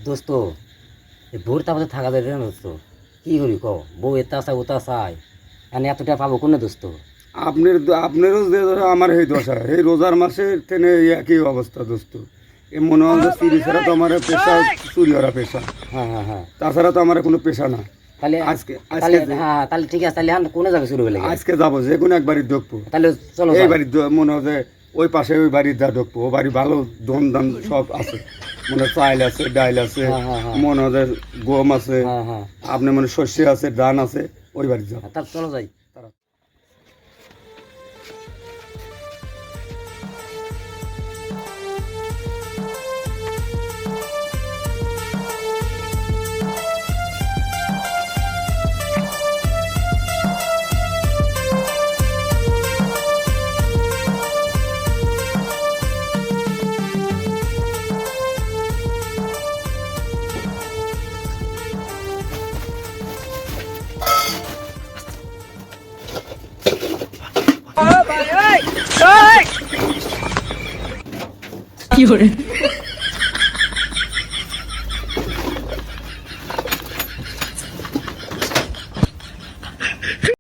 দোস্ত ভোর তাপতে থাকা যায় না দোস্ত, কি করি ক, বউ এতা চাই ওতা চাই, আমি এতটা পাবো কোনে দোস্ত? আপনারও যে ধরো আমার এই দশা, এই রোজার মাসে তেনে এই একই অবস্থা দোস্ত। এ মনে হয় যে চুরি ছাড়া তো আমার পেশা, চুরি করা পেশা, হ্যাঁ হ্যাঁ হ্যাঁ, তাছাড়া তো আমার কোনো পেশা না। তাহলে আজকে তাহলে আজকে হ্যাঁ তাহলে ঠিক আছে, তাহলে এখন কোনে যাবে শুরু হলে? আজকে যাবো যে কোনো এক বাড়ির দেখবো। তাহলে চলো এই যাই। বাড়ির মনে হয় যে ওই পাশে ওই বাড়ির যা ঢুকবো, ও বাড়ি ভালো ধন ধান সব আছে, মনে হয় চাইল আছে, ডাইল আছে, হ্যাঁ হ্যাঁ হ্যাঁ মনে হয় যে গম আছে, হ্যাঁ হ্যাঁ আপনি মনে হয় শস্য আছে, ধান আছে, ওই বাড়ি যাবো। তাহলে চলো যাই। কি করে